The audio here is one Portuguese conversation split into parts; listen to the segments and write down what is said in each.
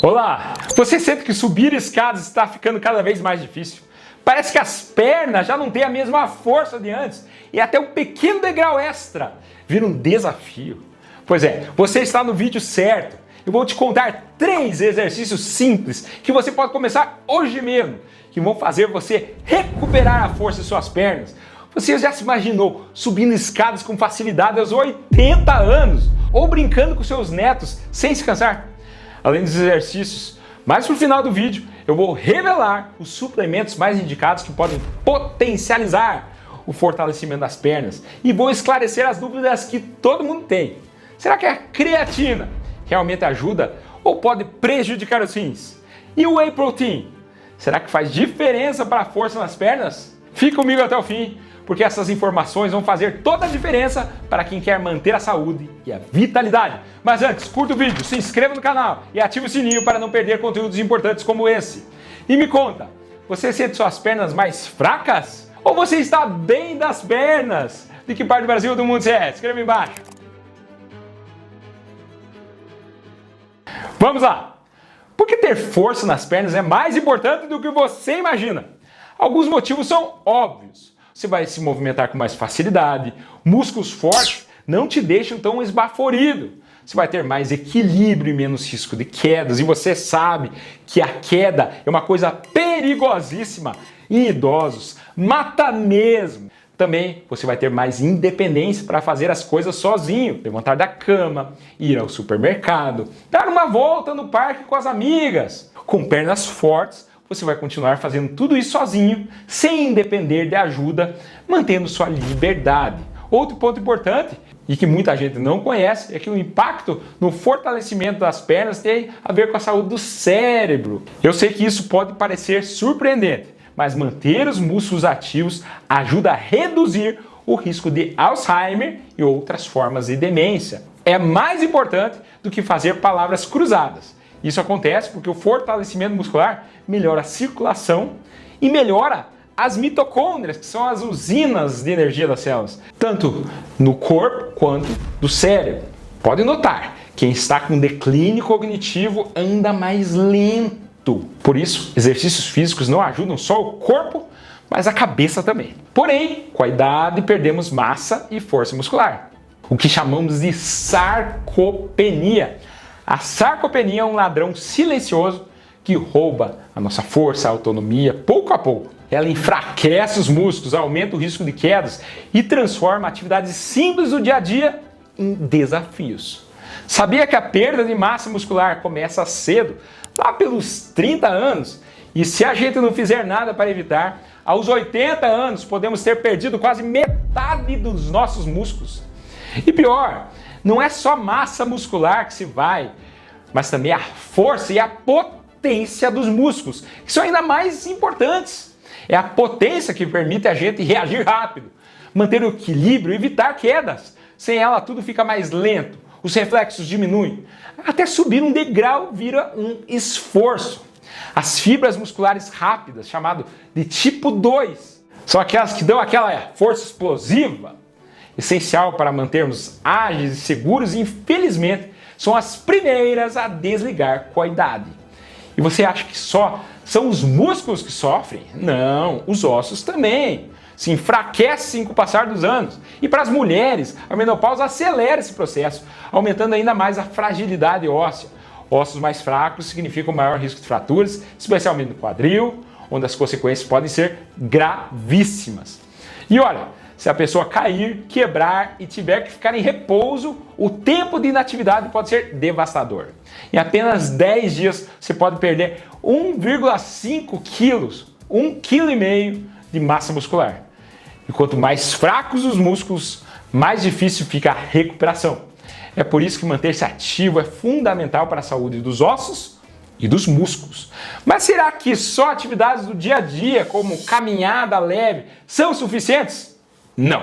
Olá! Você sente que subir escadas está ficando cada vez mais difícil? Parece que as pernas já não têm a mesma força de antes e até um pequeno degrau extra vira um desafio. Pois é, você está no vídeo certo. Eu vou te contar 3 exercícios simples que você pode começar hoje mesmo, que vão fazer você recuperar a força de suas pernas. Você já se imaginou subindo escadas com facilidade aos 80 anos ou brincando com seus netos sem se cansar? Além dos exercícios, mais pro final do vídeo eu vou revelar os suplementos mais indicados que podem potencializar o fortalecimento das pernas e vou esclarecer as dúvidas que todo mundo tem. Será que a creatina realmente ajuda ou pode prejudicar os rins? E o Whey Protein, será que faz diferença para a força nas pernas? Fique comigo até o fim, porque essas informações vão fazer toda a diferença para quem quer manter a saúde e a vitalidade. Mas antes, curta o vídeo, se inscreva no canal e ative o sininho para não perder conteúdos importantes como esse. E me conta, você sente suas pernas mais fracas? Ou você está bem das pernas? De que parte do Brasil ou do mundo você é? Escreva embaixo. Vamos lá! Por que ter força nas pernas é mais importante do que você imagina? Alguns motivos são óbvios. Você vai se movimentar com mais facilidade, músculos fortes não te deixam tão esbaforido. Você vai ter mais equilíbrio e menos risco de quedas. E você sabe que a queda é uma coisa perigosíssima em idosos, mata mesmo. Também você vai ter mais independência para fazer as coisas sozinho, levantar da cama, ir ao supermercado, dar uma volta no parque com as amigas. Com pernas fortes, você vai continuar fazendo tudo isso sozinho, sem depender de ajuda, mantendo sua liberdade. Outro ponto importante, e que muita gente não conhece, é que o impacto no fortalecimento das pernas tem a ver com a saúde do cérebro. Eu sei que isso pode parecer surpreendente, mas manter os músculos ativos ajuda a reduzir o risco de Alzheimer e outras formas de demência. É mais importante do que fazer palavras cruzadas. Isso acontece porque o fortalecimento muscular melhora a circulação e melhora as mitocôndrias, que são as usinas de energia das células, tanto no corpo quanto do cérebro. Pode notar, quem está com declínio cognitivo anda mais lento. Por isso, exercícios físicos não ajudam só o corpo, mas a cabeça também. Porém, com a idade perdemos massa e força muscular, o que chamamos de sarcopenia. A sarcopenia é um ladrão silencioso que rouba a nossa força, a autonomia, pouco a pouco. Ela enfraquece os músculos, aumenta o risco de quedas e transforma atividades simples do dia a dia em desafios. Sabia que a perda de massa muscular começa cedo, lá pelos 30 anos? E se a gente não fizer nada para evitar, aos 80 anos podemos ter perdido quase metade dos nossos músculos. E pior, não é só massa muscular que se vai, mas também a força e a potência dos músculos, que são ainda mais importantes. É a potência que permite a gente reagir rápido, manter o equilíbrio e evitar quedas. Sem ela, tudo fica mais lento, os reflexos diminuem. Até subir um degrau vira um esforço. As fibras musculares rápidas, chamado de tipo 2, são aquelas que dão aquela força explosiva, essencial para mantermos ágeis e seguros e, infelizmente, são as primeiras a desligar com a idade. E você acha que só são os músculos que sofrem? Não, os ossos também. Se enfraquecem com o passar dos anos. E para as mulheres, a menopausa acelera esse processo, aumentando ainda mais a fragilidade óssea. Ossos mais fracos significam maior risco de fraturas, especialmente no quadril, onde as consequências podem ser gravíssimas. E olha, se a pessoa cair, quebrar e tiver que ficar em repouso, o tempo de inatividade pode ser devastador. Em apenas 10 dias, você pode perder 1,5 quilos, 1,5 kg de massa muscular. E quanto mais fracos os músculos, mais difícil fica a recuperação. É por isso que manter-se ativo é fundamental para a saúde dos ossos e dos músculos. Mas será que só atividades do dia a dia, como caminhada leve, são suficientes? Não.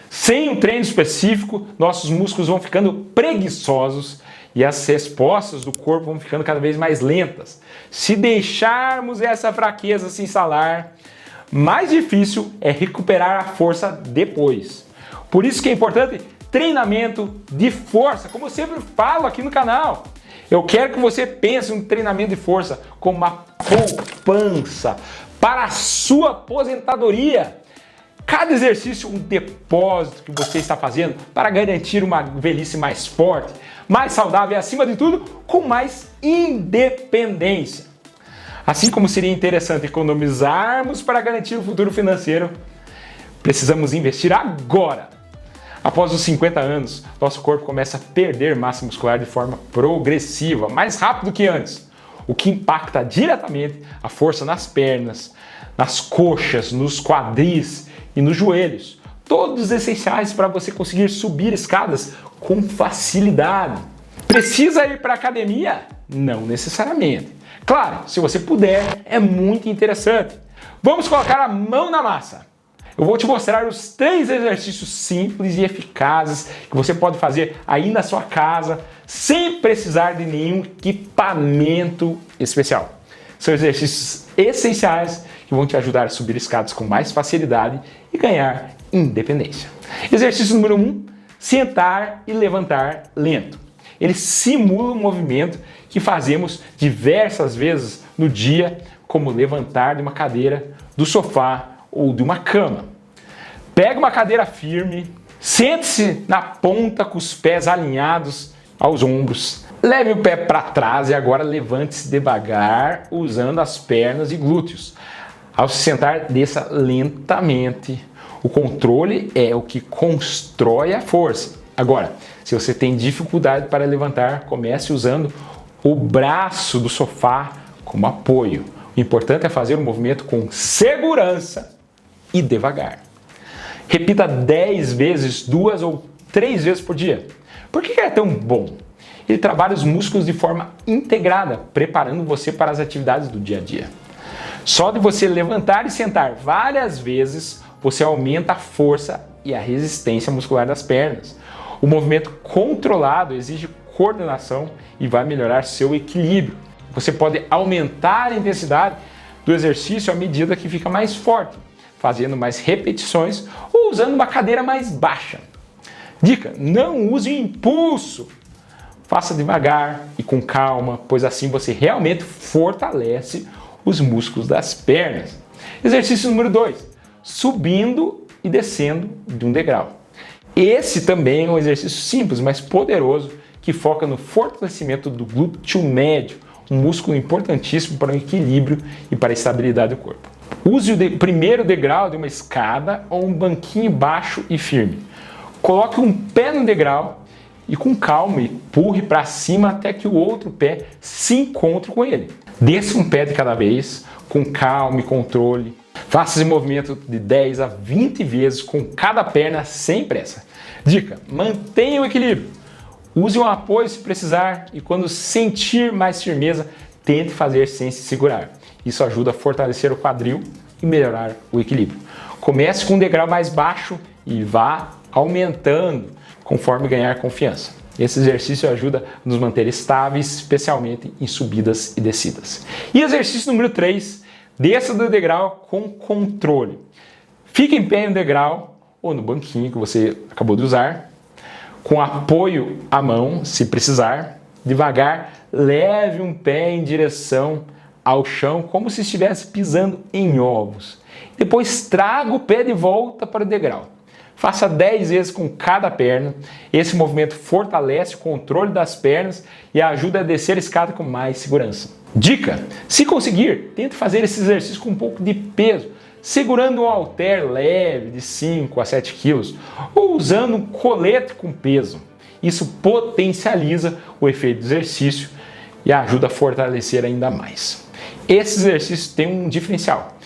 Sem um treino específico, nossos músculos vão ficando preguiçosos e as respostas do corpo vão ficando cada vez mais lentas. Se deixarmos essa fraqueza se instalar, mais difícil é recuperar a força depois. Por isso que é importante treinamento de força, como eu sempre falo aqui no canal. Eu quero que você pense um treinamento de força como uma poupança para a sua aposentadoria. Cada exercício é um depósito que você está fazendo para garantir uma velhice mais forte, mais saudável e, acima de tudo, com mais independência. Assim como seria interessante economizarmos para garantir o futuro financeiro, precisamos investir agora. Após os 50 anos, nosso corpo começa a perder massa muscular de forma progressiva, mais rápido que antes, o que impacta diretamente a força nas pernas, nas coxas, nos quadris e nos joelhos, todos essenciais para você conseguir subir escadas com facilidade. Precisa ir para a academia? Não necessariamente. Claro, se você puder, é muito interessante. Vamos colocar a mão na massa. Eu vou te mostrar os 3 exercícios simples e eficazes que você pode fazer aí na sua casa, sem precisar de nenhum equipamento especial. São exercícios essenciais que vão te ajudar a subir escadas com mais facilidade e ganhar independência. Exercício número 1, sentar e levantar lento. Ele simula um movimento que fazemos diversas vezes no dia, como levantar de uma cadeira, do sofá ou de uma cama. Pega uma cadeira firme, sente-se na ponta com os pés alinhados aos ombros. Leve o pé para trás e agora levante-se devagar usando as pernas e glúteos. Ao se sentar, desça lentamente. O controle é o que constrói a força. Agora, se você tem dificuldade para levantar, comece usando o braço do sofá como apoio. O importante é fazer o movimento com segurança e devagar. Repita 10 vezes, 2 ou 3 vezes por dia. Por que é tão bom? Ele trabalha os músculos de forma integrada, preparando você para as atividades do dia a dia. Só de você levantar e sentar várias vezes, você aumenta a força e a resistência muscular das pernas. O movimento controlado exige coordenação e vai melhorar seu equilíbrio. Você pode aumentar a intensidade do exercício à medida que fica mais forte, fazendo mais repetições ou usando uma cadeira mais baixa. Dica: não use o impulso. Faça devagar e com calma, pois assim você realmente fortalece os músculos das pernas. Exercício número 2, subindo e descendo de um degrau. Esse também é um exercício simples, mas poderoso, que foca no fortalecimento do glúteo médio, um músculo importantíssimo para o equilíbrio e para a estabilidade do corpo. Use o primeiro degrau de uma escada ou um banquinho baixo e firme. Coloque um pé no degrau e com calma empurre para cima até que o outro pé se encontre com ele. Desça um pé de cada vez, com calma e controle. Faça esse movimento de 10 a 20 vezes com cada perna sem pressa. Dica: mantenha o equilíbrio. Use um apoio se precisar e quando sentir mais firmeza, tente fazer sem se segurar. Isso ajuda a fortalecer o quadril e melhorar o equilíbrio. Comece com um degrau mais baixo e vá aumentando conforme ganhar confiança. Esse exercício ajuda a nos manter estáveis, especialmente em subidas e descidas. E exercício número 3, desça do degrau com controle. Fique em pé no degrau ou no banquinho que você acabou de usar, com apoio à mão, se precisar. Devagar, leve um pé em direção ao chão, como se estivesse pisando em ovos. Depois traga o pé de volta para o degrau. Faça 10 vezes com cada perna. Esse movimento fortalece o controle das pernas e ajuda a descer a escada com mais segurança. Dica: se conseguir, tente fazer esse exercício com um pouco de peso, segurando um halter leve de 5 a 7 quilos ou usando um colete com peso. Isso potencializa o efeito do exercício e ajuda a fortalecer ainda mais. Esse exercício tem um diferencial.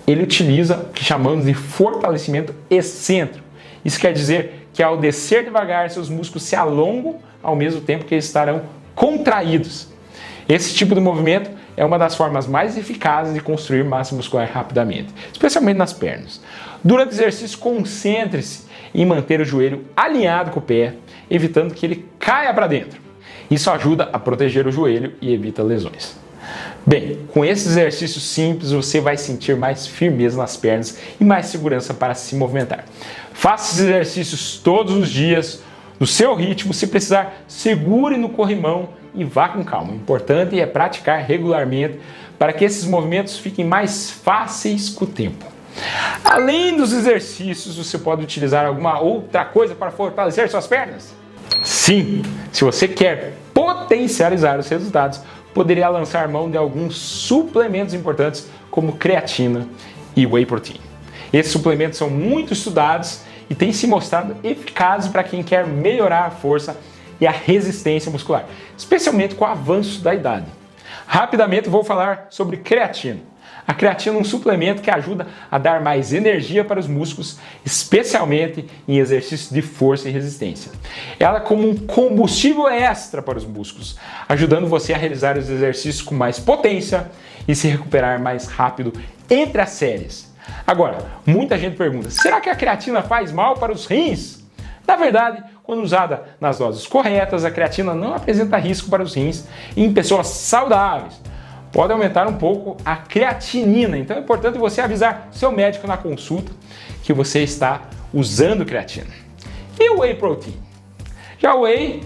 Ele utiliza o que chamamos de fortalecimento excêntrico. Isso quer dizer que ao descer devagar, seus músculos se alongam ao mesmo tempo que eles estarão contraídos. Esse tipo de movimento é uma das formas mais eficazes de construir massa muscular rapidamente, especialmente nas pernas. Durante o exercício, concentre-se em manter o joelho alinhado com o pé, evitando que ele caia para dentro. Isso ajuda a proteger o joelho e evita lesões. Bem, com esses exercícios simples, você vai sentir mais firmeza nas pernas e mais segurança para se movimentar. Faça esses exercícios todos os dias, no seu ritmo. Se precisar, segure no corrimão e vá com calma. O importante é praticar regularmente para que esses movimentos fiquem mais fáceis com o tempo. Além dos exercícios, você pode utilizar alguma outra coisa para fortalecer suas pernas? Sim, se você quer potencializar os resultados, poderia lançar mão de alguns suplementos importantes como creatina e whey protein. Esses suplementos são muito estudados e têm se mostrado eficazes para quem quer melhorar a força e a resistência muscular, especialmente com o avanço da idade. Rapidamente vou falar sobre creatina. A creatina é um suplemento que ajuda a dar mais energia para os músculos, especialmente em exercícios de força e resistência. Ela é como um combustível extra para os músculos, ajudando você a realizar os exercícios com mais potência e se recuperar mais rápido entre as séries. Agora, muita gente pergunta, será que a creatina faz mal para os rins? Na verdade, quando usada nas doses corretas, a creatina não apresenta risco para os rins e em pessoas saudáveis. Pode aumentar um pouco a creatinina, então é importante você avisar seu médico na consulta que você está usando creatina. E o whey protein? Já o whey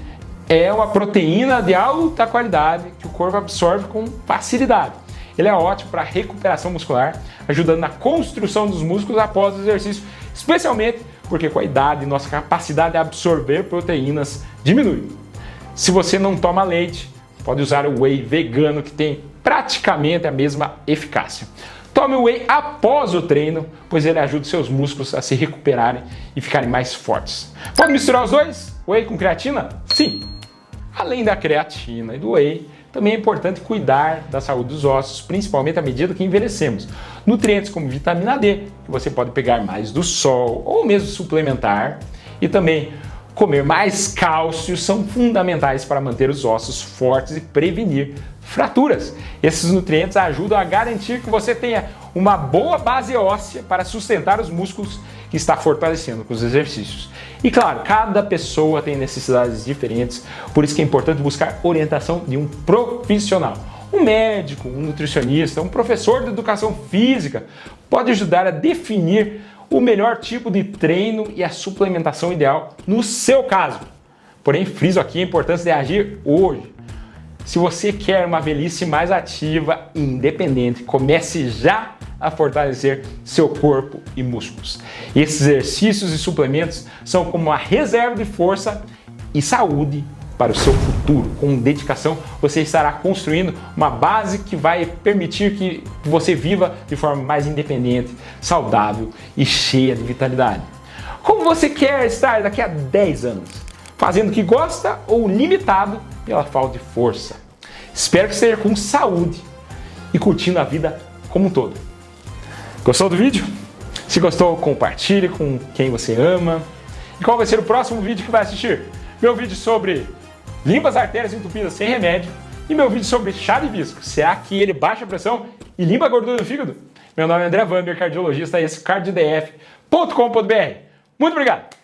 é uma proteína de alta qualidade que o corpo absorve com facilidade. Ele é ótimo para recuperação muscular, ajudando na construção dos músculos após o exercício, especialmente porque com a idade nossa capacidade de absorver proteínas diminui. Se você não toma leite, pode usar o whey vegano que tem praticamente a mesma eficácia. Tome o whey após o treino, pois ele ajuda seus músculos a se recuperarem e ficarem mais fortes. Pode misturar os dois? Whey com creatina? Sim! Além da creatina e do whey, também é importante cuidar da saúde dos ossos, principalmente à medida que envelhecemos. Nutrientes como vitamina D, que você pode pegar mais do sol ou mesmo suplementar, e também comer mais cálcio são fundamentais para manter os ossos fortes e prevenir fraturas. Esses nutrientes ajudam a garantir que você tenha uma boa base óssea para sustentar os músculos que está fortalecendo com os exercícios. E claro, cada pessoa tem necessidades diferentes, por isso que é importante buscar orientação de um profissional. Um médico, um nutricionista, um professor de educação física pode ajudar a definir o melhor tipo de treino e a suplementação ideal no seu caso. Porém, friso aqui a importância de agir hoje. Se você quer uma velhice mais ativa e independente, comece já a fortalecer seu corpo e músculos. Esses exercícios e suplementos são como uma reserva de força e saúde para o seu futuro. Com dedicação, você estará construindo uma base que vai permitir que você viva de forma mais independente, saudável e cheia de vitalidade. Como você quer estar daqui a 10 anos? Fazendo o que gosta ou limitado pela falta de força? Espero que esteja com saúde e curtindo a vida como um todo. Gostou do vídeo? Se gostou, compartilhe com quem você ama. E qual vai ser o próximo vídeo que vai assistir? Meu vídeo sobre limpa as artérias entupidas sem remédio e meu vídeo sobre chá de hibisco. Será que ele baixa a pressão e limpa a gordura do fígado? Meu nome é André Vamber, cardiologista, e esse é cardiodf.com.br. Muito obrigado!